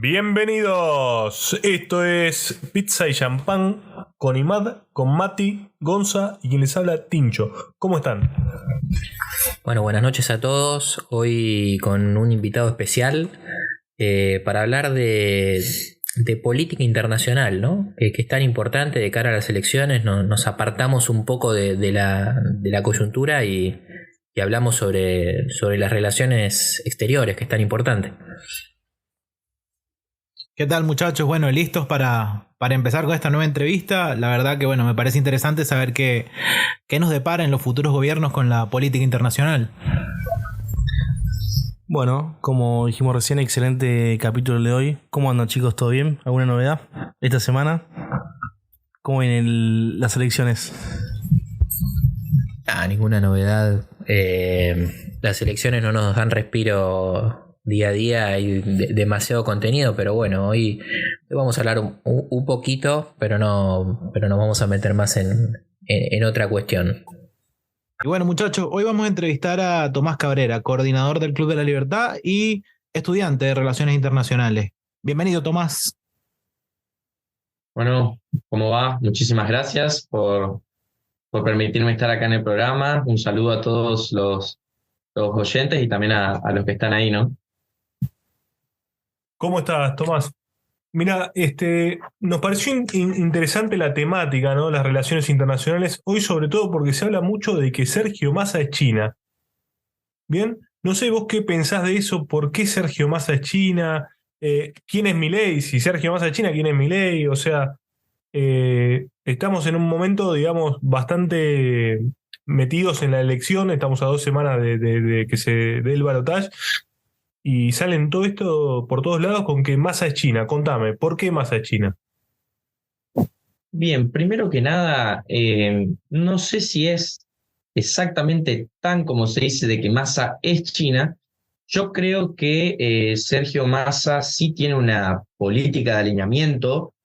Bienvenidos, esto es Pizza y Champán con Imad, con Mati, Gonza y quien les habla, Tincho. ¿Cómo están? Bueno, buenas noches a todos. Hoy con un invitado especial para hablar de política internacional, ¿no? Que es tan importante de cara a las elecciones. Nos apartamos un poco de la coyuntura y hablamos sobre las relaciones exteriores, que es tan importante. ¿Qué tal, muchachos? Bueno, listos para empezar con esta nueva entrevista. La verdad que bueno, me parece interesante saber qué nos depara en los futuros gobiernos con la política internacional. Bueno, como dijimos recién, excelente capítulo de hoy. ¿Cómo andan, chicos? ¿Todo bien? ¿Alguna novedad esta semana? ¿Cómo vienen las elecciones? Ninguna novedad. Las elecciones no nos dan respiro día a día, hay demasiado contenido, pero bueno, hoy vamos a hablar un poquito, pero nos vamos a meter más en otra cuestión. Y bueno, muchachos, hoy vamos a entrevistar a Tomás Cabrera, coordinador del Club de la Libertad y estudiante de Relaciones Internacionales. Bienvenido, Tomás. Bueno, ¿cómo va? Muchísimas gracias por permitirme estar acá en el programa. Un saludo a todos los oyentes y también a los que están ahí, ¿no? ¿Cómo estás, Tomás? Mira, nos pareció interesante la temática, ¿no? Las relaciones internacionales, hoy sobre todo porque se habla mucho de que Sergio Massa es China. Bien, no sé vos qué pensás de eso, por qué Sergio Massa es China, quién es Milei, si Sergio Massa es China, quién es Milei, o sea, estamos en un momento, digamos, bastante metidos en la elección, estamos a 2 semanas de que se dé el balotaje. Y salen todo esto por todos lados con que Massa es China. Contame, ¿por qué Massa es China? Bien, primero que nada, no sé si es exactamente tan como se dice de que Massa es China. Yo creo que Sergio Massa sí tiene una política de alineamiento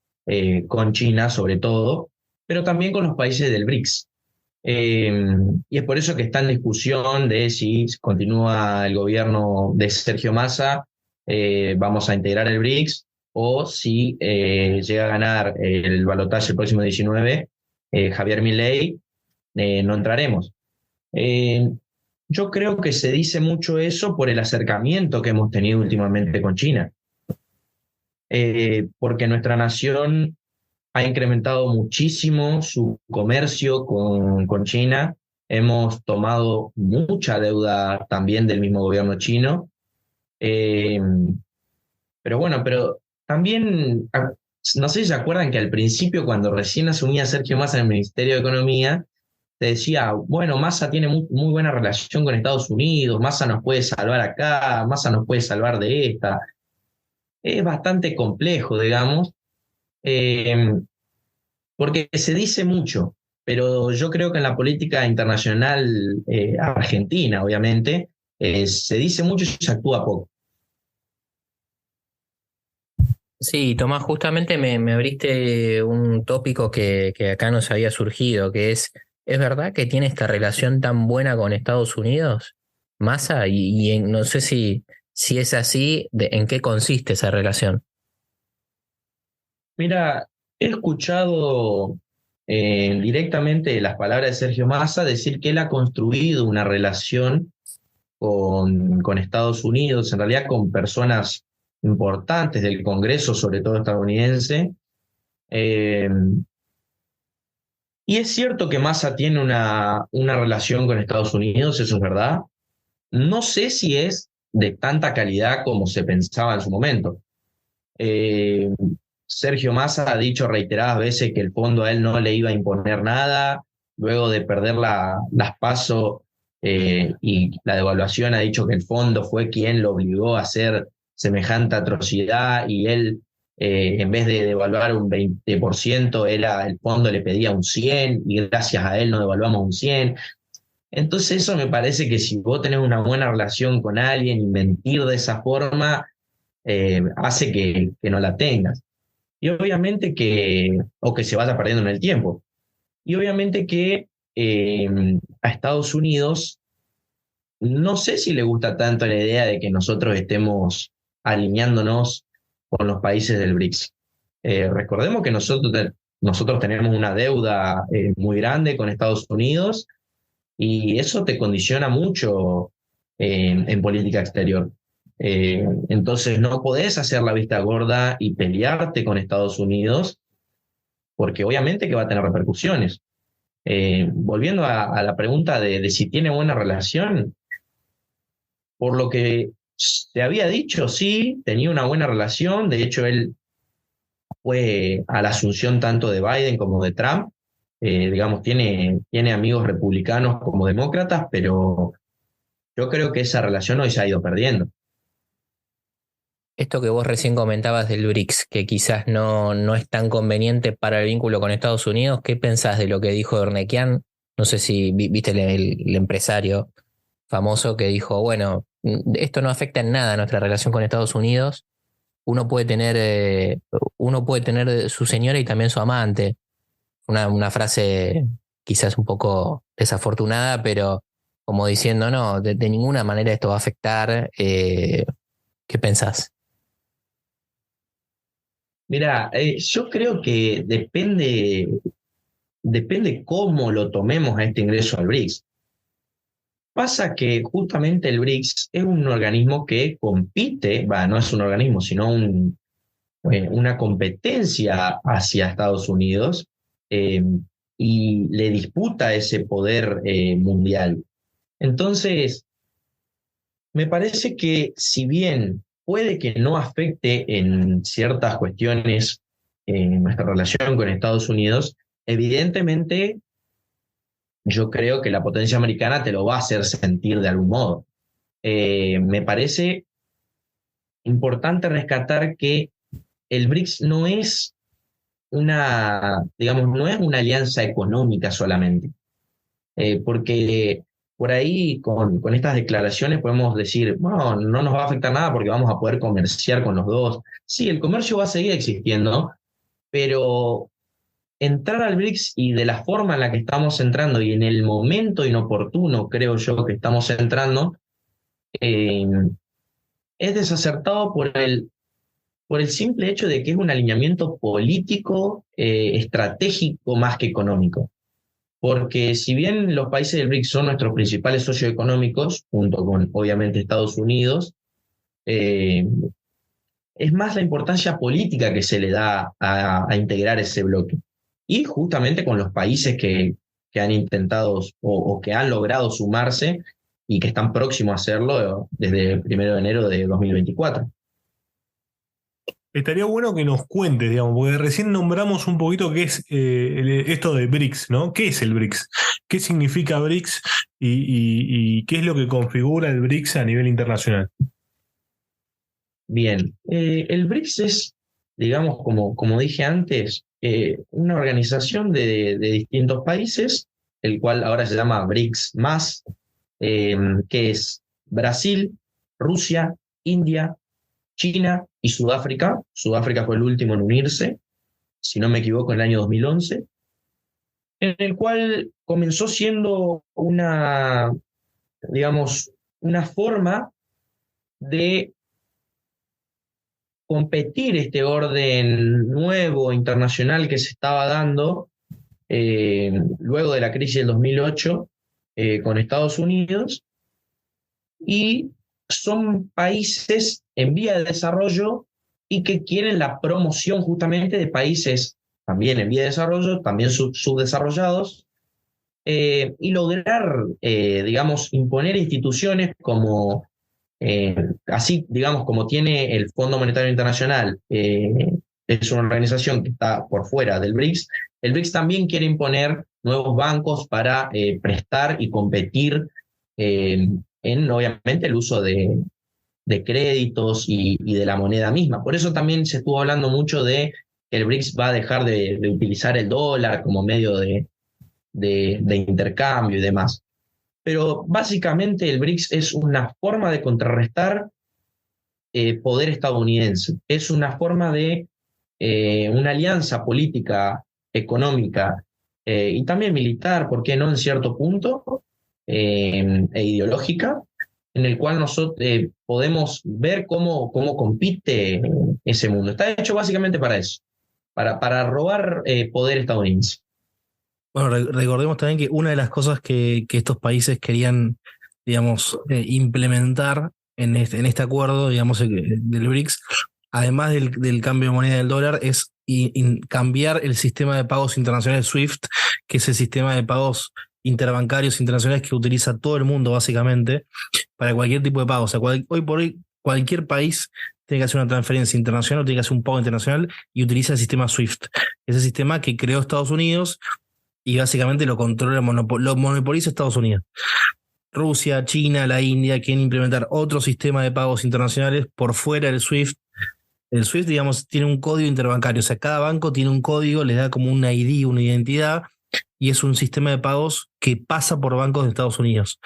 con China, sobre todo, pero también con los países del BRICS. Y es por eso que está en discusión de si continúa el gobierno de Sergio Massa, vamos a integrar el BRICS, o si llega a ganar el balotaje el próximo 19, Javier Milei, no entraremos. Yo creo que se dice mucho eso por el acercamiento que hemos tenido últimamente con China, porque nuestra nación ha incrementado muchísimo su comercio con China. Hemos tomado mucha deuda también del mismo gobierno chino. Eh, pero bueno, pero también, no sé si se acuerdan que al principio, cuando recién asumía Sergio Massa en el Ministerio de Economía, te decía, bueno, Massa tiene muy buena relación con Estados Unidos, Massa nos puede salvar acá, Massa nos puede salvar de esta. Es bastante complejo, digamos. Eh, Porque se dice mucho, pero yo creo que en la política internacional argentina, obviamente, se dice mucho y se actúa poco. Sí, Tomás, justamente me abriste un tópico que acá nos había surgido, que ¿es verdad que tiene esta relación tan buena con Estados Unidos, Massa? No sé si es así, ¿en qué consiste esa relación? Mira, he escuchado directamente las palabras de Sergio Massa decir que él ha construido una relación con Estados Unidos, en realidad con personas importantes del Congreso, sobre todo estadounidense. Eh, y es cierto que Massa tiene una relación con Estados Unidos, eso es verdad. No sé si es de tanta calidad como se pensaba en su momento. Eh, Sergio Massa ha dicho reiteradas veces que el fondo a él no le iba a imponer nada. Luego de perder las PASO y la devaluación, ha dicho que el fondo fue quien lo obligó a hacer semejante atrocidad y él, en vez de devaluar un 20%, el fondo le pedía un 100% y gracias a él no devaluamos un 100%. Entonces eso me parece que si vos tenés una buena relación con alguien y mentir de esa forma, hace que no la tengas. Y obviamente o que se vaya perdiendo en el tiempo. Y obviamente que a Estados Unidos no sé si le gusta tanto la idea de que nosotros estemos alineándonos con los países del BRICS. Recordemos que nosotros tenemos una deuda muy grande con Estados Unidos y eso te condiciona mucho en política exterior. Entonces no podés hacer la vista gorda y pelearte con Estados Unidos porque obviamente que va a tener repercusiones. Volviendo a la pregunta de si tiene buena relación, por lo que se había dicho, sí, tenía una buena relación. De hecho, él fue a la asunción tanto de Biden como de Trump. Digamos, tiene amigos republicanos como demócratas, pero yo creo que esa relación hoy se ha ido perdiendo. Esto que vos recién comentabas del BRICS, que quizás no es tan conveniente para el vínculo con Estados Unidos, ¿qué pensás de lo que dijo Ernequian? No sé si viste el empresario famoso que dijo, bueno, esto no afecta en nada a nuestra relación con Estados Unidos. Uno puede tener su señora y también su amante. Una frase quizás un poco desafortunada, pero como diciendo, no, de ninguna manera esto va a afectar. ¿Qué pensás? Mira, yo creo que depende cómo lo tomemos a este ingreso al BRICS. Pasa que justamente el BRICS es un organismo que compite, no es un organismo, sino una competencia hacia Estados Unidos y le disputa ese poder mundial. Entonces, me parece que si bien puede que no afecte en ciertas cuestiones en nuestra relación con Estados Unidos, evidentemente yo creo que la potencia americana te lo va a hacer sentir de algún modo. Me parece importante rescatar que el BRICS no es no es una alianza económica solamente, porque por ahí con estas declaraciones podemos decir, no nos va a afectar nada porque vamos a poder comerciar con los dos. Sí, el comercio va a seguir existiendo, pero entrar al BRICS y de la forma en la que estamos entrando y en el momento inoportuno, creo yo, que estamos entrando, es desacertado por el simple hecho de que es un alineamiento político, estratégico más que económico. Porque si bien los países del BRICS son nuestros principales socios económicos, junto con obviamente Estados Unidos, es más la importancia política que se le da a integrar ese bloque. Y justamente con los países que han intentado o que han logrado sumarse y que están próximos a hacerlo desde el 1 de enero de 2024. Estaría bueno que nos cuentes, digamos, porque recién nombramos un poquito qué es esto de BRICS, ¿no? ¿Qué es el BRICS? ¿Qué significa BRICS? Y qué es lo que configura el BRICS a nivel internacional? Bien, el BRICS es, digamos, como dije antes, una organización de distintos países, el cual ahora se llama BRICS+, que es Brasil, Rusia, India, China y Sudáfrica. Sudáfrica fue el último en unirse, si no me equivoco, en el año 2011, en el cual comenzó siendo una forma de competir este orden nuevo internacional que se estaba dando luego de la crisis del 2008 con Estados Unidos, y son países en vía de desarrollo y que quieren la promoción justamente de países también en vía de desarrollo, también subdesarrollados, y lograr, imponer instituciones como, así, como tiene el Fondo Monetario Internacional, es una organización que está por fuera del BRICS. El BRICS también quiere imponer nuevos bancos para prestar y competir en, obviamente, el uso de créditos y de la moneda misma. Por eso también se estuvo hablando mucho de que el BRICS va a dejar de utilizar el dólar como medio de intercambio y demás. Pero básicamente el BRICS es una forma de contrarrestar poder estadounidense. Es una forma de una alianza política, económica y también militar, ¿por qué no en cierto punto? E ideológica, en el cual nosotros podemos ver cómo compite ese mundo. Está hecho básicamente para eso, para robar poder estadounidense. Bueno, recordemos también que una de las cosas que estos países querían, digamos, implementar en este acuerdo, digamos, del BRICS, además del cambio de moneda del dólar, es cambiar el sistema de pagos internacionales SWIFT, que es el sistema de pagos interbancarios internacionales que utiliza todo el mundo, básicamente, para cualquier tipo de pago. O sea, hoy por hoy, cualquier país tiene que hacer una transferencia internacional, tiene que hacer un pago internacional y utiliza el sistema SWIFT. Ese sistema que creó Estados Unidos y básicamente lo controla, lo monopoliza Estados Unidos. Rusia, China, la India quieren implementar otro sistema de pagos internacionales por fuera del SWIFT. El SWIFT, digamos, tiene un código interbancario, o sea, cada banco tiene un código, les da como un ID, una identidad, y es un sistema de pagos que pasa por bancos de Estados Unidos.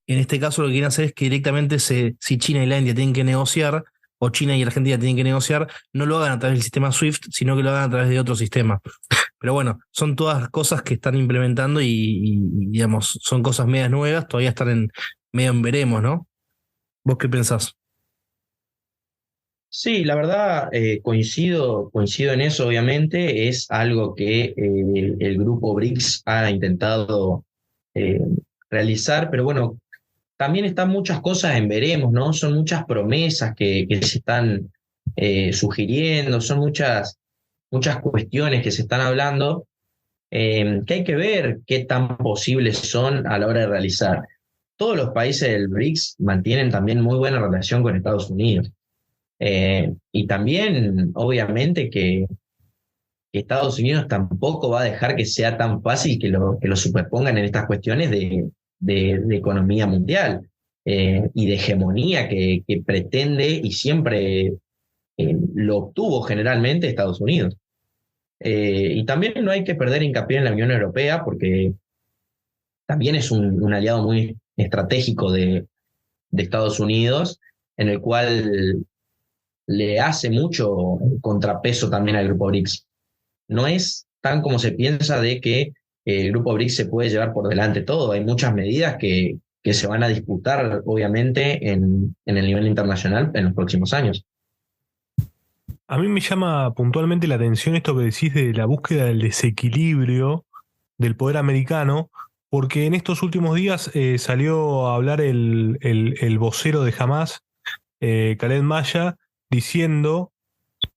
En este caso lo que quieren hacer es que directamente si China y la India tienen que negociar, o China y Argentina tienen que negociar, no lo hagan a través del sistema SWIFT, sino que lo hagan a través de otro sistema. Pero bueno, son todas cosas que están implementando y digamos, son cosas medias nuevas, todavía están medio en veremos, ¿no? ¿Vos qué pensás? Sí, la verdad, coincido en eso, obviamente. Es algo que el grupo BRICS ha intentado eh, realizar, pero bueno, también están muchas cosas en veremos, ¿no? Son muchas promesas que se están sugiriendo, son muchas cuestiones que se están hablando, que hay que ver qué tan posibles son a la hora de realizar. Todos los países del BRICS mantienen también muy buena relación con Estados Unidos. Y también, obviamente, que Estados Unidos tampoco va a dejar que sea tan fácil que lo superpongan en estas cuestiones de economía mundial y de hegemonía que pretende y siempre lo obtuvo generalmente Estados Unidos. Y también no hay que perder hincapié en la Unión Europea porque también es un aliado muy estratégico de Estados Unidos, en el cual le hace mucho contrapeso también al grupo BRICS. No es tan como se piensa de que el grupo BRICS se puede llevar por delante todo. Hay muchas medidas que se van a disputar, obviamente, en el nivel internacional en los próximos años. A mí me llama puntualmente la atención esto que decís de la búsqueda del desequilibrio del poder americano, porque en estos últimos días salió a hablar el vocero de Hamás, Khaled Maya, diciendo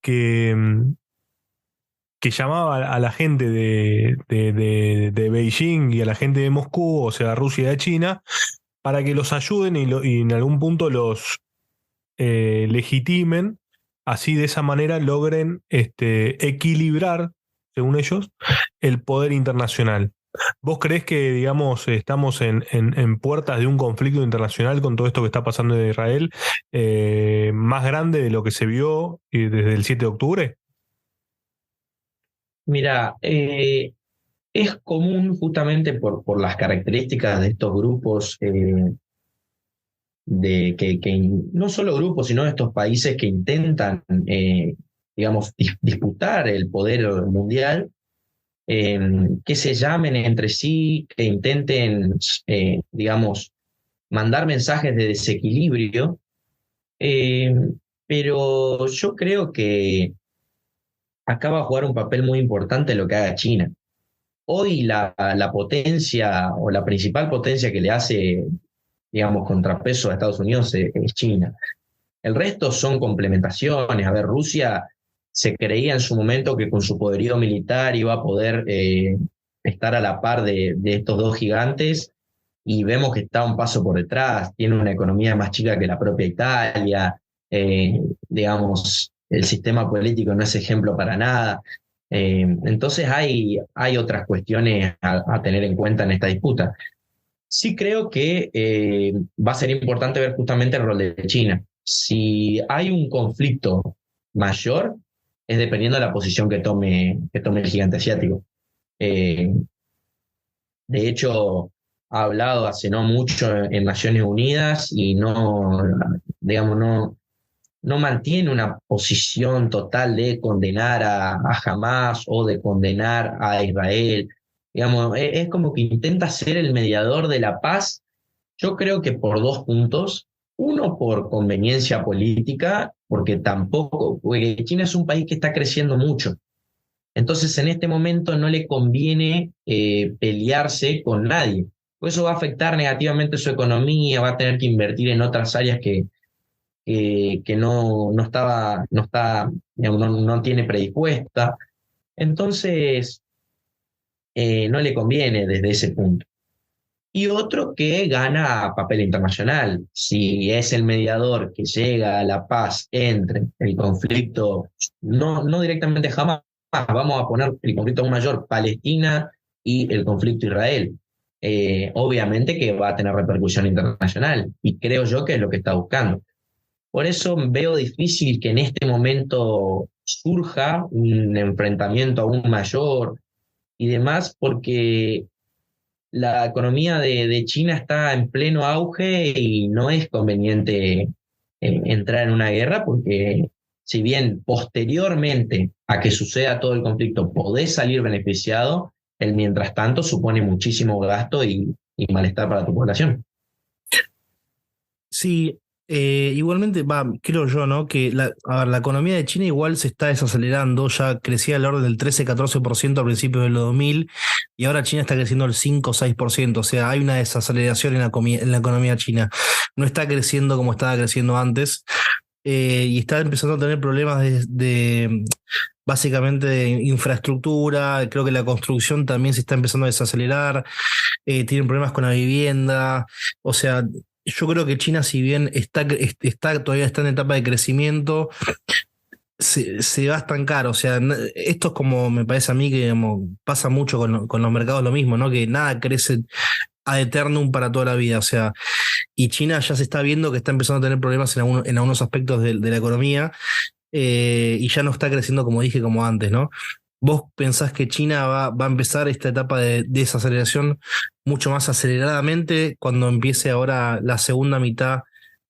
que llamaba a la gente de Beijing y a la gente de Moscú, o sea, Rusia y a China, para que los ayuden y en algún punto los legitimen, así de esa manera logren equilibrar, según ellos, el poder internacional. ¿Vos creés que, digamos, estamos en puertas de un conflicto internacional con todo esto que está pasando en Israel, más grande de lo que se vio desde el 7 de octubre? Mira, es común justamente por las características de estos grupos, que no solo grupos, sino estos países que intentan, digamos, disputar el poder mundial, que se llamen entre sí, que intenten, digamos, mandar mensajes de desequilibrio, pero yo creo que acá va a jugar un papel muy importante lo que haga China. Hoy la potencia o la principal potencia que le hace, digamos, contrapeso a Estados Unidos es China. El resto son complementaciones. A ver, Rusia se creía en su momento que con su poderío militar iba a poder estar a la par de estos dos gigantes y vemos que está un paso por detrás. Tiene una economía más chica que la propia Italia. Digamos, el sistema político no es ejemplo para nada. Entonces hay otras cuestiones a tener en cuenta en esta disputa. Sí creo que va a ser importante ver justamente el rol de China. Si hay un conflicto mayor, es dependiendo de la posición que tome el gigante asiático. De hecho, ha hablado hace no mucho en Naciones Unidas y digamos, no mantiene una posición total de condenar a Hamás o de condenar a Israel. Digamos, es como que intenta ser el mediador de la paz. Yo creo que por dos puntos. Uno, por conveniencia política, porque China es un país que está creciendo mucho. Entonces, en este momento no le conviene pelearse con nadie. Pues eso va a afectar negativamente su economía, va a tener que invertir en otras áreas que no tiene predispuesta. Entonces, no le conviene desde ese punto. Y otro que gana papel internacional. Si es el mediador que llega a la paz entre el conflicto, no directamente jamás, vamos a poner el conflicto aún mayor, Palestina y el conflicto Israel. Obviamente que va a tener repercusión internacional, y creo yo que es lo que está buscando. Por eso veo difícil que en este momento surja un enfrentamiento aún mayor y demás, porque la economía de China está en pleno auge y no es conveniente entrar en una guerra, porque si bien posteriormente a que suceda todo el conflicto podés salir beneficiado, el mientras tanto supone muchísimo gasto y malestar para tu población. Sí, igualmente, creo yo, ¿no? Que la economía de China igual se está desacelerando, ya crecía al orden del 13-14% a principios de los 2000, y ahora China está creciendo el 5-6%, o sea, hay una desaceleración en la economía china. No está creciendo como estaba creciendo antes, y está empezando a tener problemas básicamente de infraestructura. Creo que la construcción también se está empezando a desacelerar, tienen problemas con la vivienda, o sea, yo creo que China, si bien todavía está en etapa de crecimiento, se va a estancar. O sea, esto es como me parece a mí que digamos, pasa mucho con los mercados lo mismo, ¿no? Que nada crece ad eternum para toda la vida. O sea, y China ya se está viendo que está empezando a tener problemas en algunos aspectos de la economía, y ya no está creciendo como dije, como antes, ¿no? ¿Vos pensás que China va a empezar esta etapa de desaceleración mucho más aceleradamente cuando empiece ahora la segunda mitad,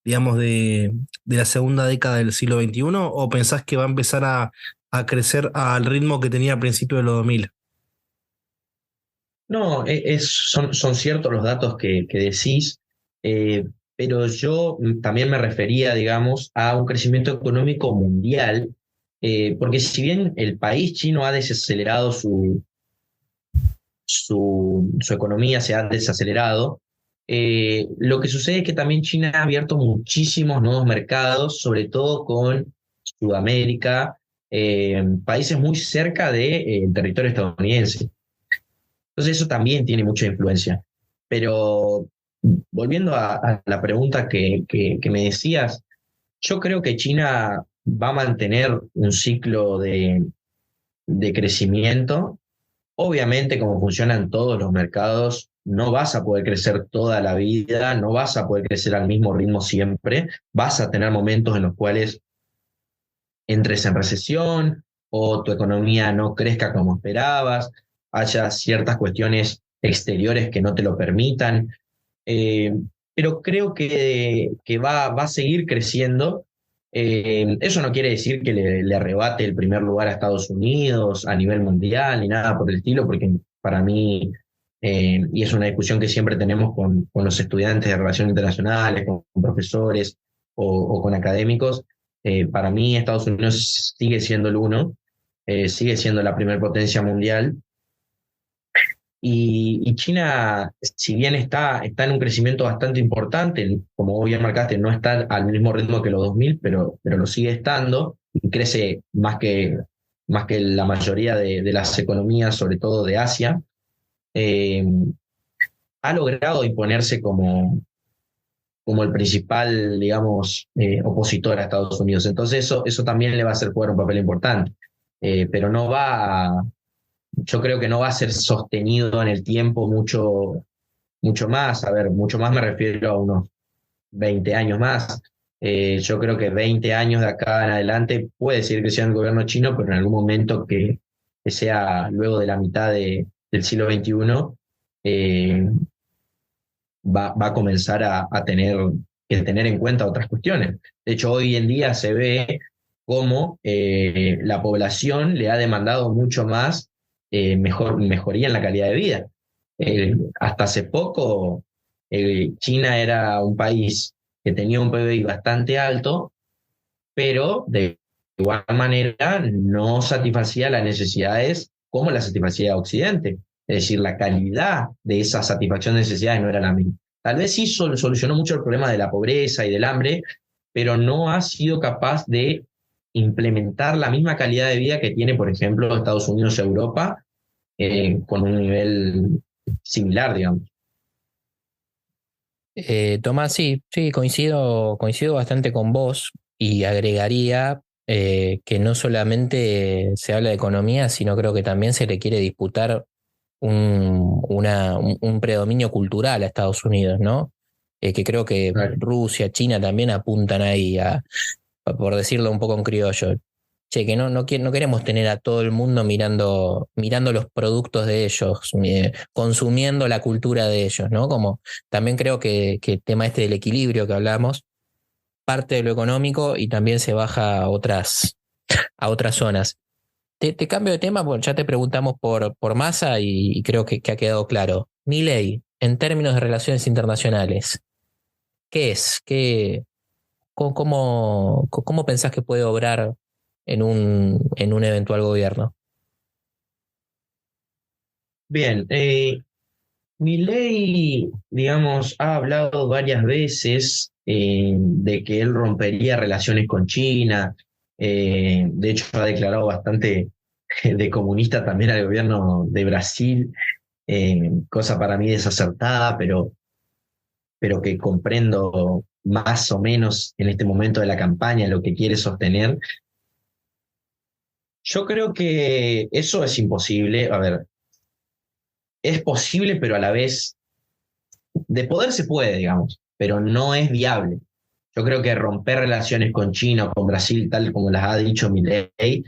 digamos, de la segunda década del siglo XXI? ¿O pensás que va a empezar a crecer al ritmo que tenía a principios de los 2000? No, son ciertos los datos que decís, pero yo también me refería, digamos, a un crecimiento económico mundial, porque si bien el país chino ha desacelerado su economía, se ha desacelerado, lo que sucede es que también China ha abierto muchísimos nuevos mercados, sobre todo con Sudamérica, países muy cerca del territorio estadounidense. Entonces eso también tiene mucha influencia. Pero volviendo a la pregunta que me decías, yo creo que China va a mantener un ciclo de crecimiento. Obviamente, como funcionan todos los mercados, no vas a poder crecer toda la vida, no vas a poder crecer al mismo ritmo siempre, vas a tener momentos en los cuales entres en recesión o tu economía no crezca como esperabas, haya ciertas cuestiones exteriores que no te lo permitan, pero creo que va a seguir creciendo. Eso no quiere decir que le arrebate el primer lugar a Estados Unidos a nivel mundial ni nada por el estilo, porque para mí, y es una discusión que siempre tenemos con los estudiantes de relaciones internacionales, con profesores o con académicos, para mí Estados Unidos sigue siendo el uno, sigue siendo la primer potencia mundial. Y China, si bien está en un crecimiento bastante importante, como bien marcaste, no está al mismo ritmo que los 2000, pero lo sigue estando y crece más que la mayoría de las economías, sobre todo de Asia, ha logrado imponerse como el principal, digamos, opositor a Estados Unidos. Entonces eso también le va a hacer jugar un papel importante, pero yo creo que no va a ser sostenido en el tiempo mucho más. A ver, mucho más me refiero a unos 20 años más. Yo creo que 20 años de acá en adelante puede seguir creciendo el gobierno chino, pero en algún momento que sea luego de la mitad del siglo XXI, va a comenzar a tener en cuenta otras cuestiones. De hecho, hoy en día se ve cómo la población le ha demandado mucho más mejoría en la calidad de vida. Hasta hace poco China era un país que tenía un PBI bastante alto, pero de igual manera no satisfacía las necesidades como las satisfacía Occidente. Es decir, la calidad de esa satisfacción de necesidades no era la misma. Tal vez sí solucionó mucho el problema de la pobreza y del hambre, pero no ha sido capaz de implementar la misma calidad de vida que tiene, por ejemplo, Estados Unidos o Europa, con un nivel similar, digamos. Tomás, sí, sí, coincido bastante con vos y agregaría que no solamente se habla de economía, sino creo que también se le quiere disputar un predominio cultural a Estados Unidos, ¿no? Que creo que Claro. Rusia, China también apuntan ahí por decirlo un poco en criollo. Che, que no queremos tener a todo el mundo mirando los productos de ellos, consumiendo la cultura de ellos, ¿no? Como también creo que el tema este del equilibrio que hablamos, parte de lo económico y también se baja a otras zonas. Te cambio de tema, porque ya te preguntamos por Massa y creo que ha quedado claro. Milei, en términos de relaciones internacionales, ¿qué es? ¿Cómo pensás que puede obrar en un eventual gobierno? Bien, Milei, digamos, ha hablado varias veces de que él rompería relaciones con China. De hecho, ha declarado bastante de comunista también al gobierno de Brasil, cosa para mí desacertada, pero que comprendo más o menos en este momento de la campaña lo que quiere sostener. Yo creo que eso es imposible. A ver, es posible, pero a la vez, de poder se puede, digamos, pero no es viable. Yo creo que romper relaciones con China o con Brasil, tal como las ha dicho Milei,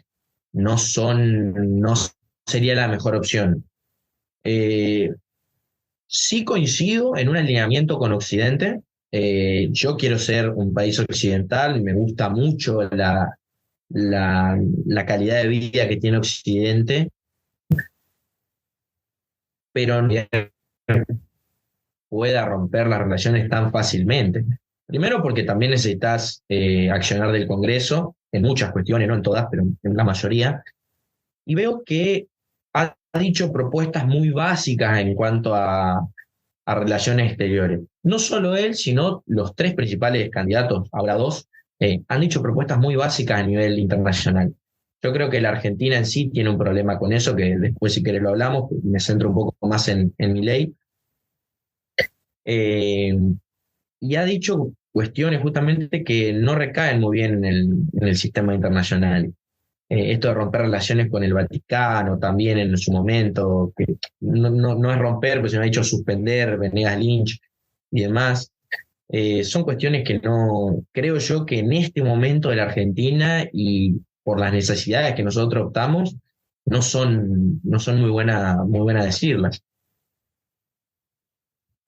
no sería la mejor opción. Sí coincido en un alineamiento con Occidente. Yo quiero ser un país occidental, me gusta mucho la calidad de vida que tiene Occidente, pero no pueda romper las relaciones tan fácilmente. Primero porque también necesitas accionar del Congreso en muchas cuestiones, no en todas, pero en la mayoría. Y veo que ha dicho propuestas muy básicas en cuanto a relaciones exteriores. No solo él, sino los tres principales candidatos, ahora dos, han dicho propuestas muy básicas a nivel internacional. Yo creo que la Argentina en sí tiene un problema con eso, que después si querés lo hablamos, me centro un poco más en Milei. Y ha dicho cuestiones justamente que no recaen muy bien en el sistema internacional. Esto de romper relaciones con el Vaticano también en su momento, que no es romper, pero se me ha dicho suspender, Venegas Lynch y demás. Son cuestiones que no, creo yo que en este momento de la Argentina y por las necesidades que nosotros optamos, no son muy buenas decirlas.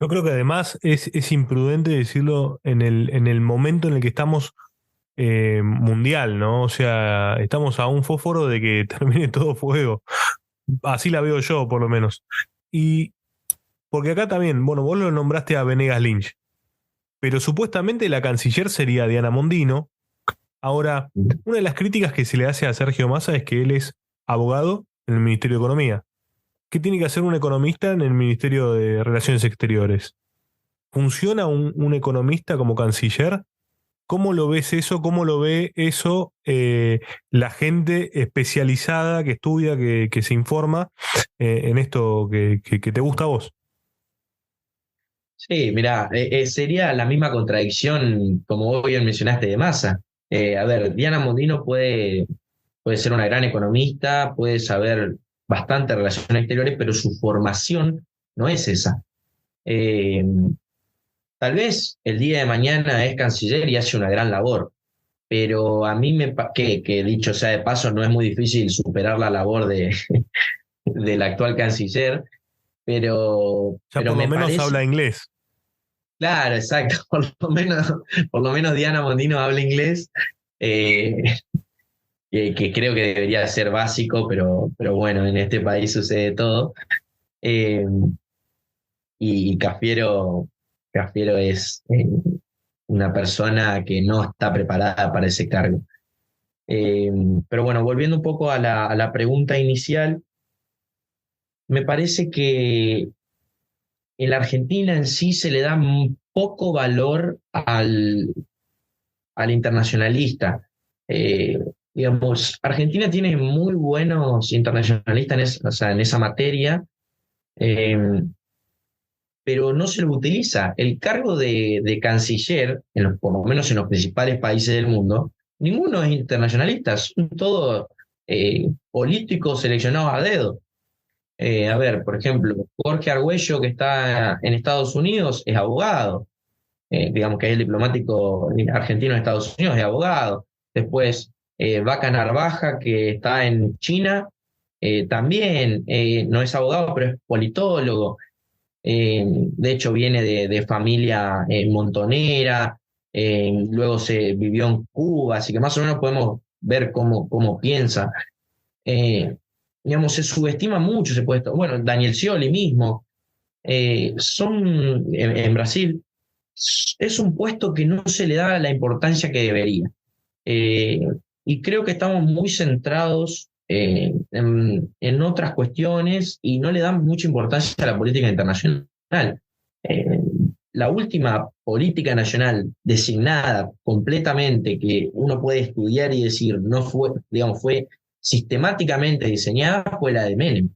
Yo creo que además es imprudente decirlo en el momento en el que estamos mundial, ¿no? O sea, estamos a un fósforo de que termine todo fuego. Así la veo yo, por lo menos. Y porque acá también, bueno, vos lo nombraste a Venegas Lynch, pero supuestamente la canciller sería Diana Mondino. Ahora, una de las críticas que se le hace a Sergio Massa es que él es abogado en el Ministerio de Economía. ¿Qué tiene que hacer un economista en el Ministerio de Relaciones Exteriores? ¿Funciona un economista como canciller? ¿Cómo lo ves eso? ¿Cómo lo ve eso la gente especializada que estudia, que se informa en esto que te gusta a vos? Sí, mirá, sería la misma contradicción como vos bien mencionaste de Massa. A ver, Diana Mondino puede ser una gran economista, puede saber bastante relaciones exteriores, pero su formación no es esa. Eh, Tal vez el día de mañana es canciller y hace una gran labor, pero a mí que dicho sea de paso, no es muy difícil superar la labor del actual canciller, pero, Ya pero por lo me menos parece. habla inglés. Claro, exacto. Por lo menos Diana Mondino habla inglés, eh, que creo que debería ser básico, pero bueno, en este país sucede todo. Eh, y Cafiero es una persona que no está preparada para ese cargo. Pero bueno, volviendo un poco a la pregunta inicial, me parece que en la Argentina en sí se le da poco valor al internacionalista. Digamos, Argentina tiene muy buenos internacionalistas en esa materia, pero no se lo utiliza. El cargo de canciller, por lo menos en los principales países del mundo, ninguno es internacionalista, son todos políticos seleccionados a dedo. A ver, por ejemplo, Jorge Argüello, que está en Estados Unidos, es abogado. Digamos que es el diplomático argentino en Estados Unidos, es abogado. Después, Vaca Narvaja, que está en China, también no es abogado, pero es politólogo. De hecho, viene de familia montonera, luego se vivió en Cuba, así que más o menos podemos ver cómo piensa. Digamos, se subestima mucho ese puesto. Bueno, Daniel Scioli mismo, en Brasil, es un puesto que no se le da la importancia que debería. Y creo que estamos muy centrados en otras cuestiones y no le dan mucha importancia a la política internacional. La última política nacional designada completamente que uno puede estudiar y decir no fue, digamos, fue sistemáticamente diseñada fue la de Menem.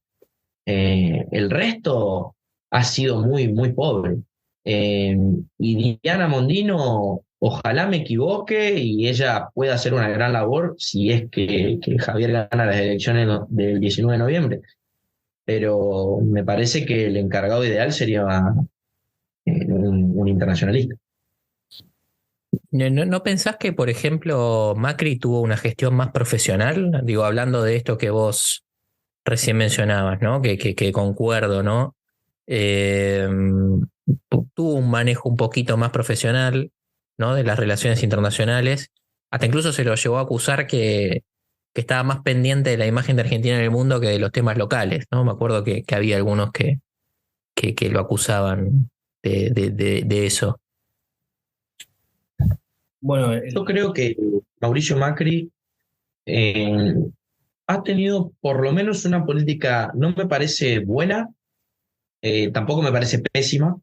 El resto ha sido muy, muy pobre. Y Diana Mondino, ojalá me equivoque y ella pueda hacer una gran labor si es que Javier gana las elecciones del 19 de noviembre. Pero me parece que el encargado ideal sería un internacionalista. ¿No pensás que, por ejemplo, Macri tuvo una gestión más profesional? Digo, hablando de esto que vos recién mencionabas, ¿no? Que concuerdo, ¿no? Tuvo un manejo un poquito más profesional, ¿no? De las relaciones internacionales. Hasta incluso se lo llevó a acusar que estaba más pendiente de la imagen de Argentina en el mundo que de los temas locales, ¿no? Me acuerdo que había algunos que lo acusaban de eso. Bueno, yo creo que Mauricio Macri ha tenido por lo menos una política, no me parece buena, tampoco me parece pésima.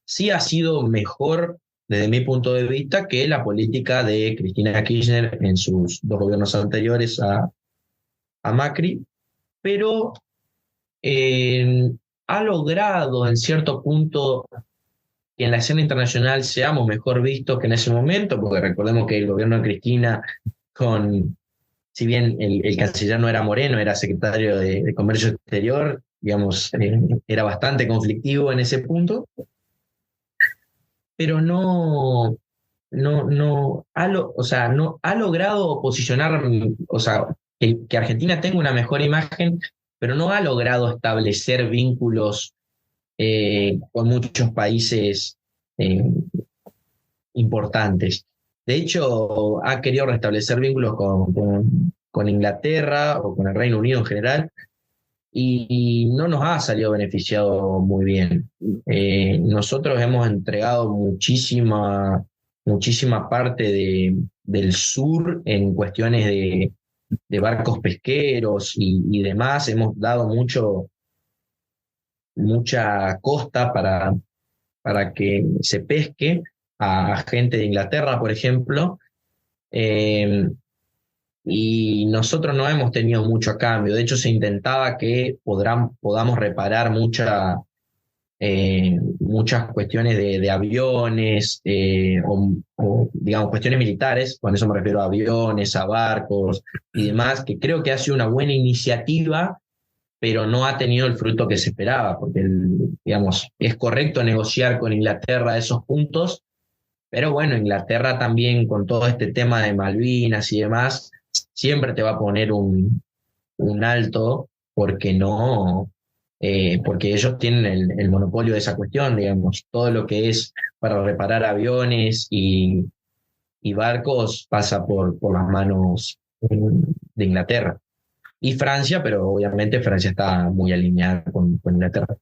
Sí ha sido mejor desde mi punto de vista que la política de Cristina Kirchner en sus 2 gobiernos anteriores a Macri, pero ha logrado en cierto punto que en la escena internacional seamos mejor vistos que en ese momento, porque recordemos que el gobierno de Cristina, si bien el canciller no era Moreno, era secretario de Comercio Exterior, digamos, era bastante conflictivo en ese punto, pero no ha logrado posicionar, o sea, que Argentina tenga una mejor imagen, pero no ha logrado establecer vínculos con muchos países importantes. De hecho, ha querido restablecer vínculos con Inglaterra o con el Reino Unido en general, y no nos ha salido beneficiado muy bien. Nosotros hemos entregado muchísima parte del sur en cuestiones de barcos pesqueros y demás. Hemos dado mucha costa para que se pesque a gente de Inglaterra, por ejemplo, y nosotros no hemos tenido mucho a cambio. De hecho, se intentaba que podamos reparar muchas cuestiones de aviones o, digamos, cuestiones militares, con eso me refiero a aviones, a barcos y demás, que creo que ha sido una buena iniciativa, pero no ha tenido el fruto que se esperaba, porque digamos, es correcto negociar con Inglaterra esos puntos, pero bueno, Inglaterra también con todo este tema de Malvinas y demás, siempre te va a poner un alto porque porque ellos tienen el monopolio de esa cuestión, digamos, todo lo que es para reparar aviones y barcos pasa por las manos de Inglaterra. Y Francia, pero obviamente Francia está muy alineada con Inglaterra.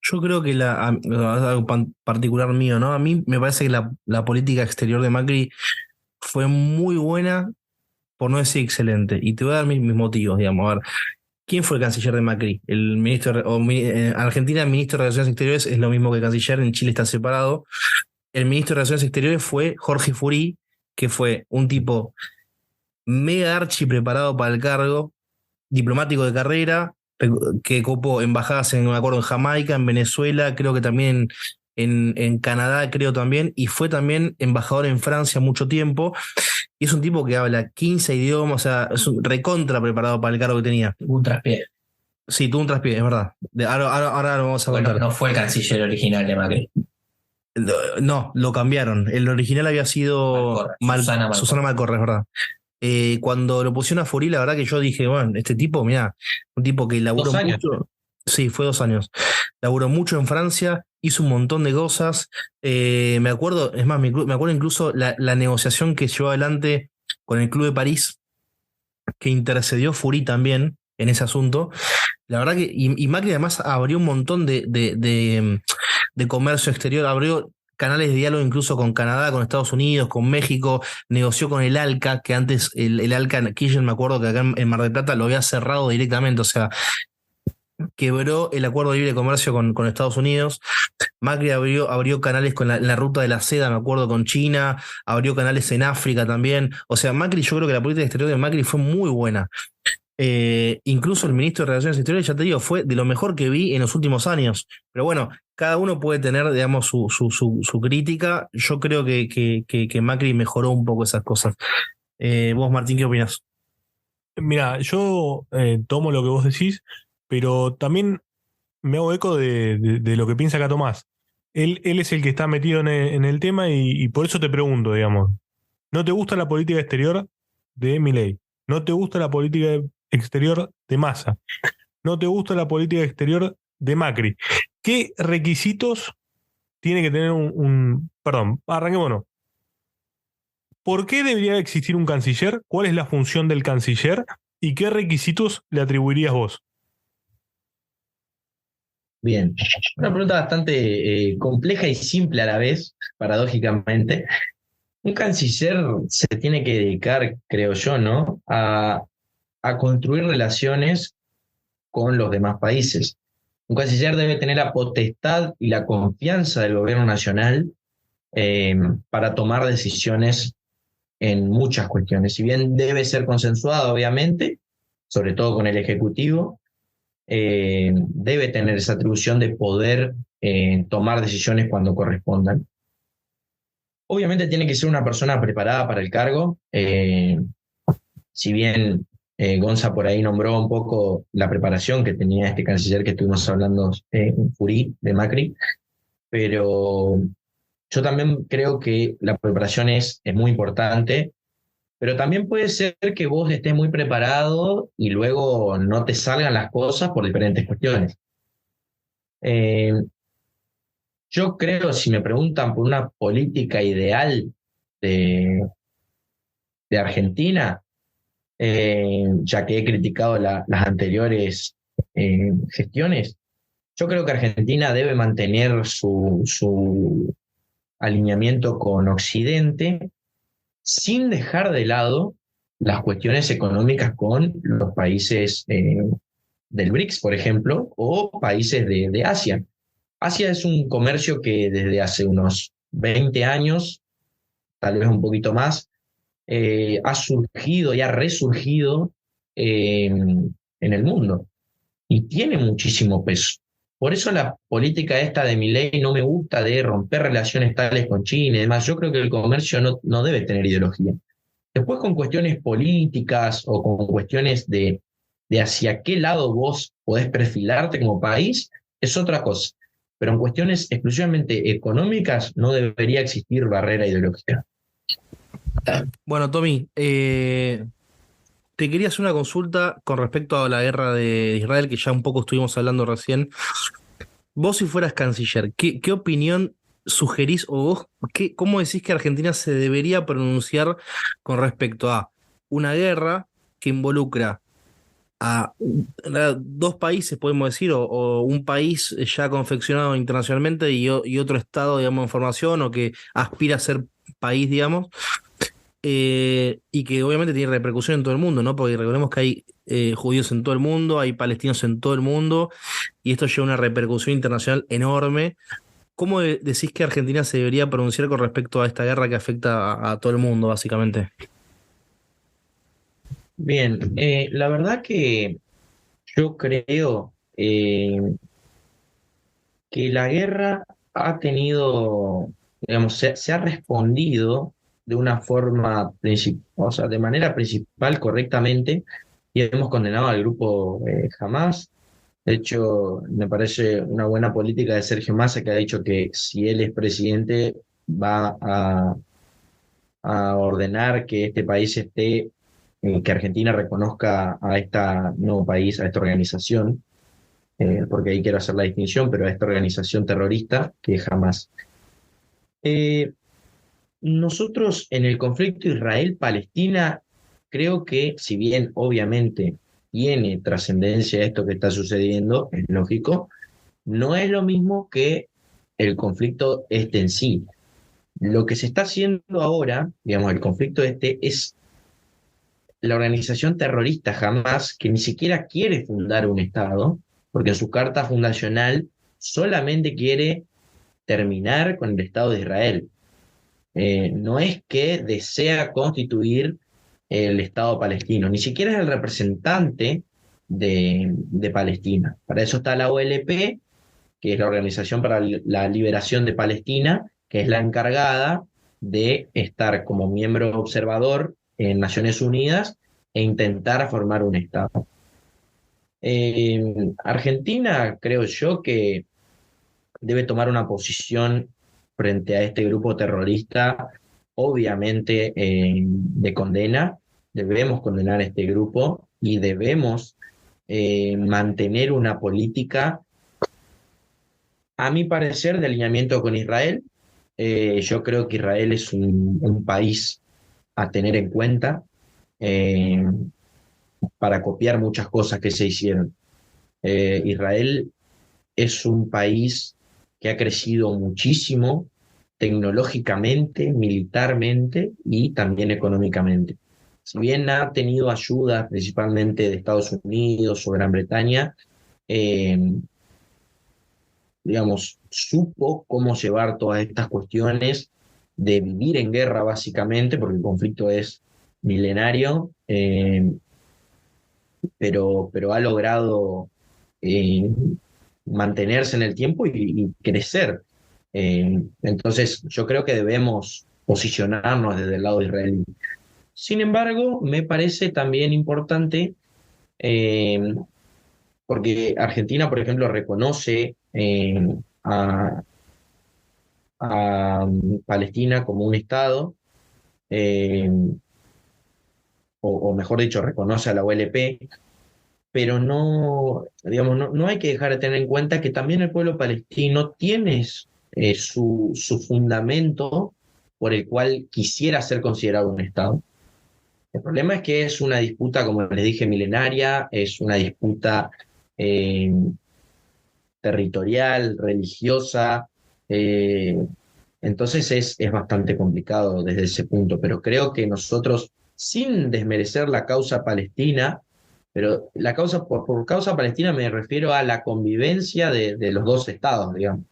Yo creo que algo particular mío, ¿no? A mí me parece que la política exterior de Macri fue muy buena, por no decir excelente. Y te voy a dar mis motivos, digamos. A ver, ¿quién fue el canciller de Macri? El ministro, en Argentina el ministro de Relaciones Exteriores es lo mismo que el canciller, en Chile está separado. El ministro de Relaciones Exteriores fue Jorge Furí, que fue un tipo mega archi preparado para el cargo, diplomático de carrera, que copó embajadas me acuerdo, en Jamaica, en Venezuela, creo que también en Canadá, creo también, y fue también embajador en Francia mucho tiempo. Y es un tipo que habla 15 idiomas, o sea, es un recontra preparado para el cargo que tenía. Un traspié. Sí, tuvo un traspié, es verdad. Ahora lo vamos a Bueno, contar. no fue el canciller original de Macri. No, lo cambiaron. El original había sido Susana Malcorra, es verdad. Cuando lo pusieron a Furí, la verdad que yo dije, bueno, este tipo, mirá, un tipo que laburó 2 años. mucho. Sí, fue 2 años. Laburó mucho en Francia, hizo un montón de cosas. Me acuerdo, es más, me acuerdo incluso la negociación que llevó adelante con el Club de París, que intercedió Furí también en ese asunto. La verdad que, y Macri además abrió un montón de comercio exterior, abrió canales de diálogo incluso con Canadá, con Estados Unidos, con México, negoció con el ALCA, que antes el ALCA Kirchner, me acuerdo que acá en Mar del Plata lo había cerrado directamente, o sea, quebró el acuerdo de libre comercio con Estados Unidos. Macri abrió canales con la ruta de la seda, me acuerdo, con China, abrió canales en África también. O sea, Macri, yo creo que la política exterior de Macri fue muy buena. Incluso el ministro de Relaciones Exteriores, ya te digo, fue de lo mejor que vi en los últimos años. Pero bueno, cada uno puede tener, digamos, su crítica. Yo creo que Macri mejoró un poco esas cosas. Vos, Martín, ¿qué opinás? Mira, yo tomo lo que vos decís, pero también me hago eco de lo que piensa acá Tomás. Él es el que está metido en el tema y por eso te pregunto, digamos, ¿no te gusta la política exterior de Milei? ¿No te gusta la política exterior de Massa? ¿No te gusta la política exterior de Macri? ¿Qué requisitos tiene que tener Perdón, arranquémonos. ¿Por qué debería existir un canciller? ¿Cuál es la función del canciller? ¿Y qué requisitos le atribuirías vos? Bien, una pregunta bastante compleja y simple a la vez, paradójicamente. Un canciller se tiene que dedicar, creo yo, ¿no?, a construir relaciones con los demás países. Un canciller debe tener la potestad y la confianza del gobierno nacional para tomar decisiones en muchas cuestiones. Si bien debe ser consensuado, obviamente, sobre todo con el Ejecutivo, debe tener esa atribución de poder tomar decisiones cuando correspondan. Obviamente tiene que ser una persona preparada para el cargo. Si bien Gonza por ahí nombró un poco la preparación que tenía este canciller que estuvimos hablando, Furí, de Macri, pero yo también creo que la preparación es muy importante, pero también puede ser que vos estés muy preparado y luego no te salgan las cosas por diferentes cuestiones. Yo creo, si me preguntan por una política ideal de Argentina, ya que he criticado las anteriores gestiones, yo creo que Argentina debe mantener su alineamiento con Occidente sin dejar de lado las cuestiones económicas con los países del BRICS, por ejemplo, o países de Asia. Asia es un comercio que desde hace unos 20 años, tal vez un poquito más, ha surgido y ha resurgido en el mundo y tiene muchísimo peso. Por eso la política esta de Milei no me gusta, de romper relaciones tales con China y demás. Yo creo que el comercio no debe tener ideología. Después, con cuestiones políticas o con cuestiones de hacia qué lado vos podés perfilarte como país, es otra cosa. Pero en cuestiones exclusivamente económicas no debería existir barrera ideológica. Bueno, Tommy, te quería hacer una consulta con respecto a la guerra de Israel, que ya un poco estuvimos hablando recién. Vos, si fueras canciller, ¿qué opinión sugerís o vos cómo decís que Argentina se debería pronunciar con respecto a una guerra que involucra a dos países, podemos decir, o un país ya confeccionado internacionalmente y otro estado, digamos, en formación o que aspira a ser país, digamos, y que obviamente tiene repercusión en todo el mundo, ¿no? Porque recordemos que hay judíos en todo el mundo, hay palestinos en todo el mundo, y esto lleva una repercusión internacional enorme. ¿Cómo decís que Argentina se debería pronunciar con respecto a esta guerra que afecta a todo el mundo, básicamente? Bien, la verdad que yo creo que la guerra ha tenido, digamos, se ha respondido de una forma, o sea, de manera principal correctamente, y hemos condenado al grupo Hamas. De hecho, me parece una buena política de Sergio Massa, que ha dicho que si él es presidente va a ordenar que este país esté, que Argentina reconozca a este nuevo país, a esta organización, porque ahí quiero hacer la distinción, pero a esta organización terrorista que jamás. Eh, Nosotros en el conflicto Israel-Palestina, creo que si bien obviamente tiene trascendencia esto que está sucediendo, es lógico, no es lo mismo que el conflicto este en sí. Lo que se está haciendo ahora, digamos, el conflicto este es la organización terrorista Hamas, que ni siquiera quiere fundar un Estado, porque en su carta fundacional solamente quiere terminar con el Estado de Israel. No es que desea constituir el Estado palestino, ni siquiera es el representante de Palestina. Para eso está la OLP, que es la Organización para la Liberación de Palestina, que es la encargada de estar como miembro observador en Naciones Unidas e intentar formar un Estado. Argentina, creo yo, que debe tomar una posición frente a este grupo terrorista, obviamente de condena. Debemos condenar a este grupo y debemos mantener una política, a mi parecer, de alineamiento con Israel. Yo creo que Israel es un país a tener en cuenta eh, para copiar muchas cosas que se hicieron. Israel es un país que ha crecido muchísimo tecnológicamente, militarmente y también económicamente. Si bien ha tenido ayuda principalmente de Estados Unidos o Gran Bretaña, eh, digamos, supo cómo llevar todas estas cuestiones de vivir en guerra básicamente, porque el conflicto es milenario, pero ha logrado eh, mantenerse en el tiempo y crecer. Entonces, yo creo que debemos posicionarnos desde el lado israelí. Sin embargo, me parece también importante, eh, porque Argentina, por ejemplo, reconoce a, Palestina como un Estado, eh, o mejor dicho, reconoce a la OLP, pero no, digamos, no hay que dejar de tener en cuenta que también el pueblo palestino tiene su fundamento por el cual quisiera ser considerado un Estado. El problema es que es una disputa, como les dije, milenaria, es una disputa eh, territorial, religiosa, eh, entonces es bastante complicado desde ese punto, pero creo que nosotros, sin desmerecer la causa palestina, pero la causa, por causa palestina me refiero a la convivencia de los dos estados, digamos.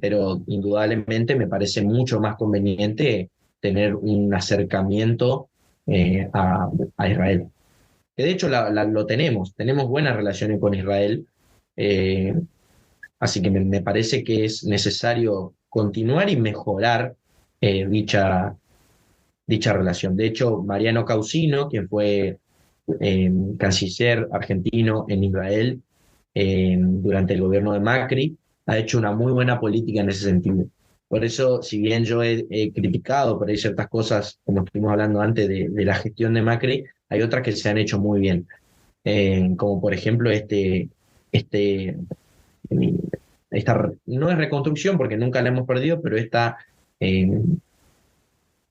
Pero indudablemente me parece mucho más conveniente tener un acercamiento a Israel. Que de hecho lo tenemos buenas relaciones con Israel, eh, así que me parece que es necesario continuar y mejorar dicha relación. De hecho, Mariano Causino, quien fue canciller argentino en Israel durante el gobierno de Macri, ha hecho una muy buena política en ese sentido. Por eso, si bien yo he criticado por ahí ciertas cosas, como estuvimos hablando antes de la gestión de Macri, hay otras que se han hecho muy bien. Como por ejemplo este, esta, no es reconstrucción porque nunca la hemos perdido, pero esta,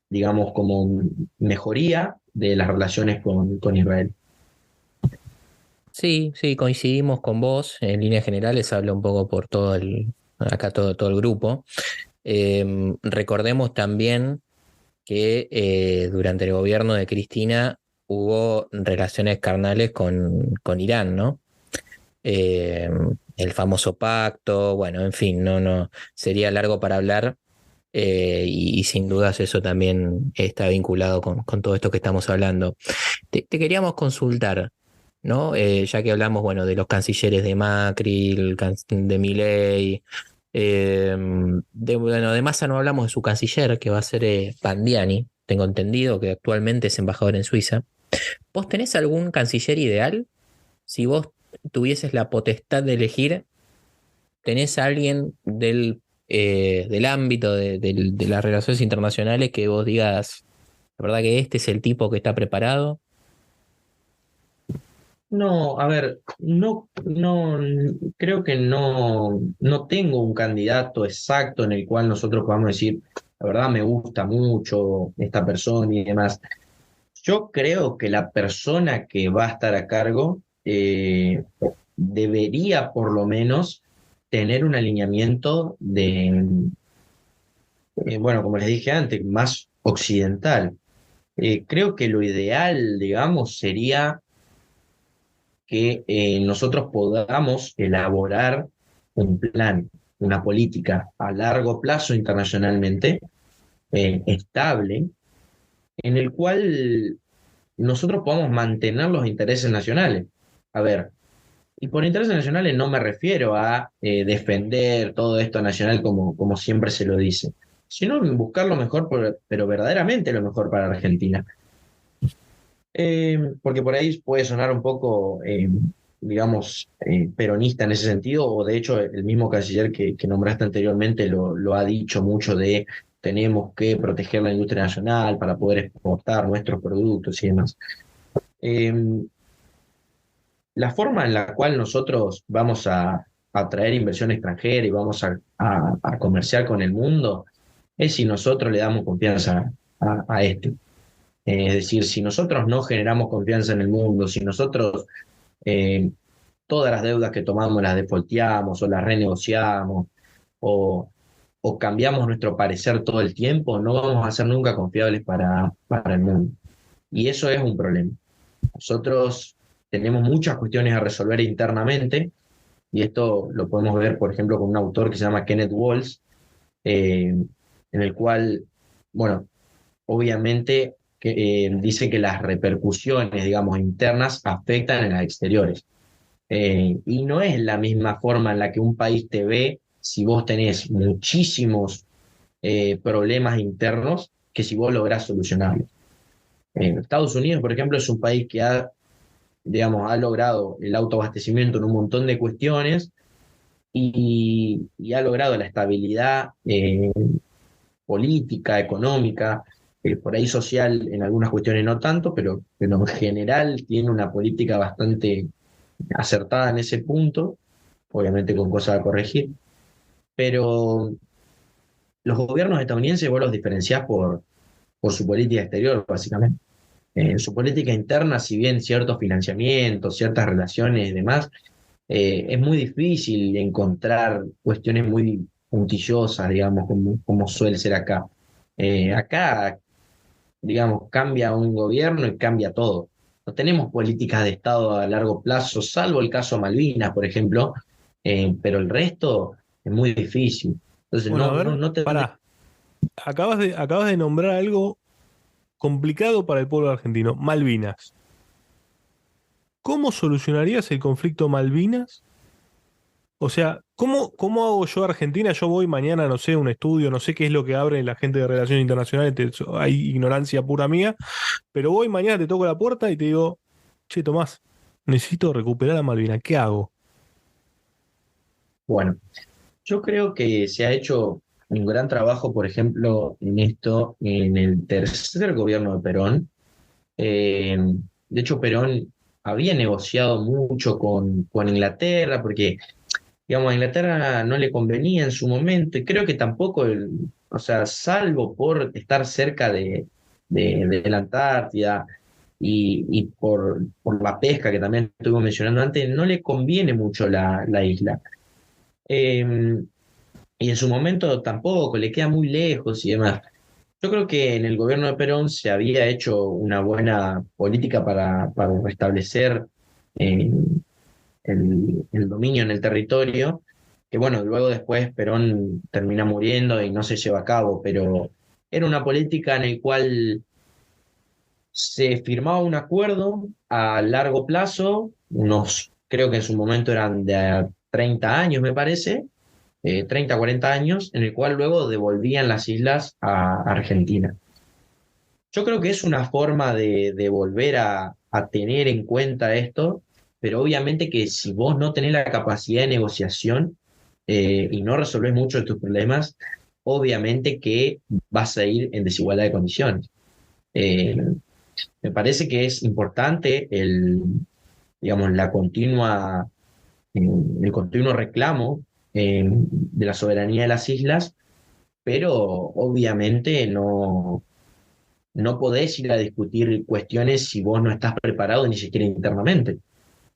digamos, como mejoría de las relaciones con Israel. Sí, sí, coincidimos con vos. En líneas generales hablo un poco por todo el grupo. Recordemos también que durante el gobierno de Cristina hubo relaciones carnales con Irán, ¿no? Eh, el famoso pacto, bueno, en fin, no, sería largo para hablar, y sin dudas eso también está vinculado con todo esto que estamos hablando. Te queríamos consultar, ¿no? Ya que hablamos, bueno, de los cancilleres de Macri, de Milei, bueno, de Massa no hablamos de su canciller, que va a ser Pandiani, tengo entendido que actualmente es embajador en Suiza. ¿Vos tenés algún canciller ideal? Si vos tuvieses la potestad de elegir, ¿tenés a alguien del ámbito de las relaciones internacionales que vos digas, la verdad que este es el tipo que está preparado? No, a ver, no, creo que no tengo un candidato exacto en el cual nosotros podamos decir, la verdad me gusta mucho esta persona y demás. Yo creo que la persona que va a estar a cargo debería por lo menos tener un alineamiento bueno, como les dije antes, más occidental. Creo que lo ideal, digamos, sería que nosotros podamos elaborar un plan, una política a largo plazo internacionalmente, estable, en el cual nosotros podamos mantener los intereses nacionales. A ver, y por intereses nacionales no me refiero a defender todo esto nacional como siempre se lo dice, sino buscar lo mejor, pero verdaderamente lo mejor para Argentina. Porque por ahí puede sonar un poco, digamos, peronista en ese sentido, o de hecho el mismo canciller que nombraste anteriormente lo ha dicho mucho de tenemos que proteger la industria nacional para poder exportar nuestros productos y demás. Eh, la forma en la cual nosotros vamos a atraer inversión extranjera y vamos a comerciar con el mundo es si nosotros le damos confianza a este. Es decir, si nosotros no generamos confianza en el mundo, si nosotros eh, todas las deudas que tomamos las defaulteamos o las renegociamos o, o cambiamos nuestro parecer todo el tiempo, no vamos a ser nunca confiables para el mundo. Y eso es un problema. Nosotros tenemos muchas cuestiones a resolver internamente y esto lo podemos ver, por ejemplo, con un autor que se llama Kenneth Walls, en el cual, bueno, obviamente que, dice que las repercusiones, digamos, internas afectan en las exteriores. Y no es la misma forma en la que un país te ve si vos tenés muchísimos problemas internos que si vos lográs solucionarlos. Estados Unidos, por ejemplo, es un país que digamos, ha logrado el autoabastecimiento en un montón de cuestiones y ha logrado la estabilidad política, económica, por ahí social en algunas cuestiones no tanto, pero en general tiene una política bastante acertada en ese punto, obviamente con cosas a corregir, pero los gobiernos estadounidenses vos los diferenciás por su política exterior, básicamente. En su política interna, si bien ciertos financiamientos, ciertas relaciones y demás, es muy difícil encontrar cuestiones muy puntillosas, digamos, como suele ser acá. Acá, digamos, cambia un gobierno y cambia todo. No tenemos políticas de Estado a largo plazo, salvo el caso Malvinas, por ejemplo, pero el resto es muy difícil. Entonces, Bueno, a ver, no te... pará. Acabas de nombrar algo complicado para el pueblo argentino, Malvinas. ¿Cómo solucionarías el conflicto Malvinas? O sea, ¿cómo hago yo Argentina? Yo voy mañana, no sé, a un estudio, no sé qué es lo que abre la gente de Relaciones Internacionales, hay ignorancia pura mía, pero voy mañana, te toco la puerta y te digo, che, Tomás, necesito recuperar a Malvinas, ¿qué hago? Bueno, yo creo que se ha hecho un gran trabajo, por ejemplo, en esto, en el tercer gobierno de Perón. De hecho, Perón había negociado mucho con Inglaterra, porque, digamos, a Inglaterra no le convenía en su momento, y creo que tampoco, o sea, salvo por estar cerca de la Antártida, y por la pesca que también estuvimos mencionando antes, no le conviene mucho la isla. Eh, y en su momento tampoco, le queda muy lejos y demás. Yo creo que en el gobierno de Perón se había hecho una buena política para restablecer eh, el dominio en el territorio, que bueno, luego después Perón termina muriendo y no se lleva a cabo, pero era una política en la cual se firmaba un acuerdo a largo plazo, creo que en su momento eran de 30 años, me parece, 30, 40 años, en el cual luego devolvían las islas a Argentina. Yo creo que es una forma de volver a tener en cuenta esto, pero obviamente que si vos no tenés la capacidad de negociación y no resolvés muchos de tus problemas, obviamente que vas a ir en desigualdad de condiciones. Eh, Me parece que es importante digamos, el continuo reclamo de la soberanía de las islas, pero obviamente no podés ir a discutir cuestiones si vos no estás preparado ni siquiera internamente.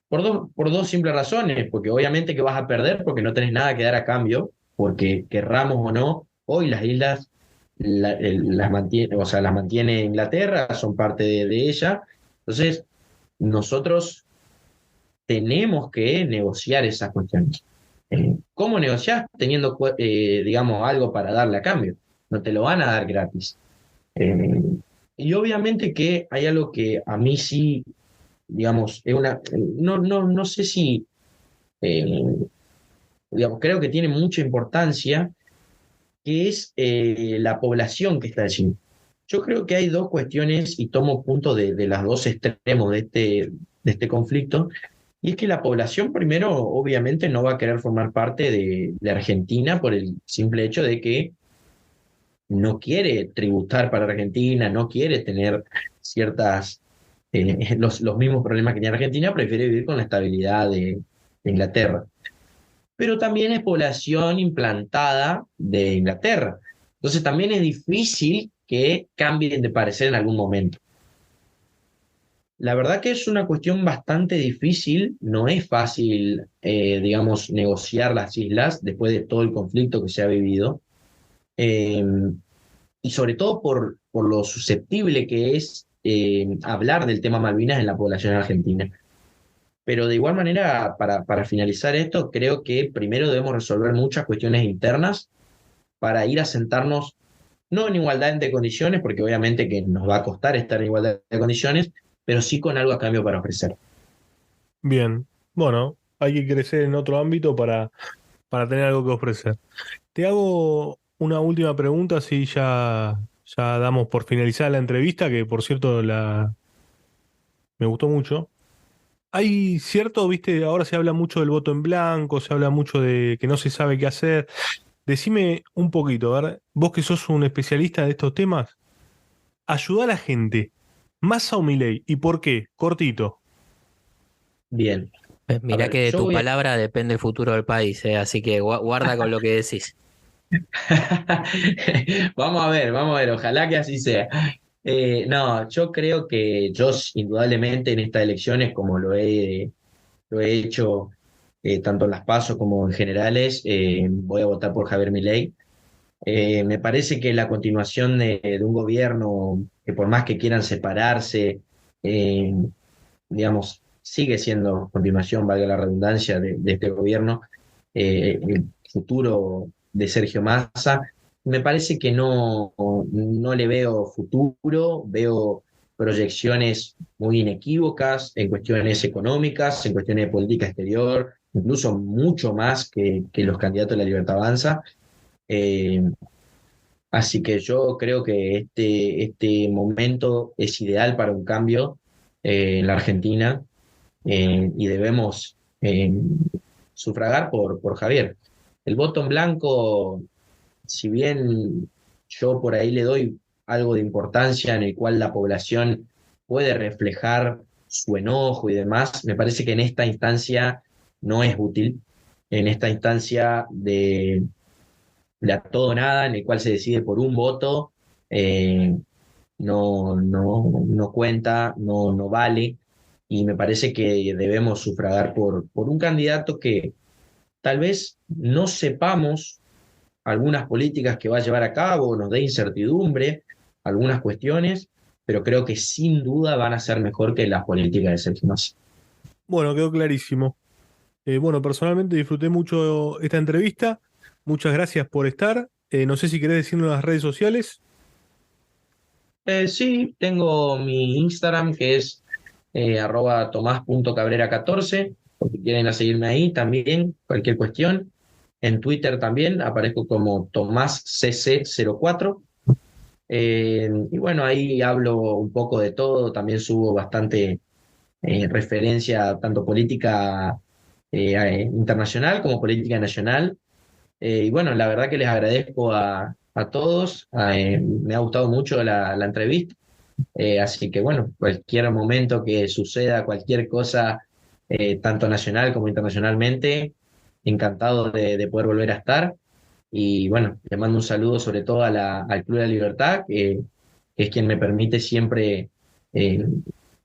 Por dos simples razones, porque obviamente que vas a perder porque no tenés nada que dar a cambio, porque querramos o no, hoy las islas las mantiene, o sea, las mantiene Inglaterra, son parte de ella. Entonces, nosotros tenemos que negociar esas cuestiones. ¿Cómo negociar? Teniendo, digamos, algo para darle a cambio. No te lo van a dar gratis. Eh, y obviamente que hay algo que a mí sí, digamos, no sé si, eh, digamos, creo que tiene mucha importancia, que es la población que está allí. Yo creo que hay dos cuestiones y tomo punto de los dos extremos de este conflicto, y es que la población primero obviamente no va a querer formar parte de Argentina por el simple hecho de que no quiere tributar para Argentina, no quiere tener los mismos problemas que tiene Argentina, prefiere vivir con la estabilidad de Inglaterra. Pero también es población implantada de Inglaterra. Entonces también es difícil que cambien de parecer en algún momento. La verdad que es una cuestión bastante difícil, no es fácil, digamos, negociar las islas después de todo el conflicto que se ha vivido. Eh, y sobre todo por lo susceptible que es hablar del tema Malvinas en la población argentina. Pero de igual manera, para finalizar esto, creo que primero debemos resolver muchas cuestiones internas para ir a sentarnos, no en igualdad de condiciones, porque obviamente que nos va a costar estar en igualdad de condiciones, pero sí con algo a cambio para ofrecer. Bien, bueno, hay que crecer en otro ámbito para tener algo que ofrecer. Te hago una última pregunta, si ya damos por finalizada la entrevista, que por cierto me gustó mucho. Hay cierto, viste, ahora se habla mucho del voto en blanco, se habla mucho de que no se sabe qué hacer. Decime un poquito, a ver, vos que sos un especialista de estos temas, ayuda a la gente, Massa o Milei, ¿y por qué? Cortito. Bien, a Mirá que ver, de yo tu voy a... palabra depende el futuro del país, así que guarda con lo que decís. Vamos a ver, ojalá que así sea. No, yo creo que yo indudablemente en estas elecciones, como lo he hecho tanto en las PASO como en generales, voy a votar por Javier Milei. Me parece que la continuación de un gobierno que por más que quieran separarse, eh, digamos, sigue siendo continuación, valga la redundancia, de este gobierno, el futuro de Sergio Massa. Me parece que no le veo futuro, veo proyecciones muy inequívocas en cuestiones económicas, en cuestiones de política exterior, incluso mucho más que los candidatos de la Libertad Avanza. Eh, Así que yo creo que este momento es ideal para un cambio en la Argentina, y debemos sufragar por Javier. El voto en blanco, si bien yo por ahí le doy algo de importancia en el cual la población puede reflejar su enojo y demás, me parece que en esta instancia no es útil. En esta instancia de a todo o nada, en el cual se decide por un voto, eh, no cuenta, no vale, y me parece que debemos sufragar por un candidato que tal vez no sepamos algunas políticas que va a llevar a cabo, nos dé incertidumbre, algunas cuestiones, pero creo que sin duda van a ser mejor que las políticas de Sergio Massa. Bueno, quedó clarísimo. Bueno, personalmente disfruté mucho esta entrevista. Muchas gracias por estar. No sé si querés decirnos las redes sociales. Sí, tengo mi Instagram que es @tomás.cabrera14, por si quieren a seguirme ahí también, cualquier cuestión. En Twitter también aparezco como TomásCC04. Y bueno, ahí hablo un poco de todo, también subo bastante referencia tanto política internacional como política nacional. Y bueno, la verdad que les agradezco a todos. Me ha gustado mucho la entrevista. Así que bueno, cualquier momento que suceda, cualquier cosa, tanto nacional como internacionalmente, encantado de poder volver a estar. Y bueno, le mando un saludo sobre todo al Club de la Libertad, que es quien me permite siempre, eh,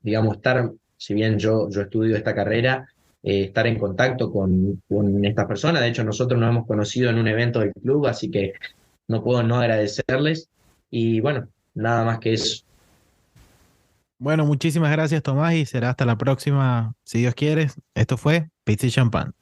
digamos, estar, si bien yo estudio esta carrera, estar en contacto con estas personas. De hecho, nosotros nos hemos conocido en un evento del club, así que no puedo no agradecerles. Y bueno, nada más que eso. Bueno, muchísimas gracias, Tomás, y será hasta la próxima, si Dios quiere. Esto fue Pizza y Champán.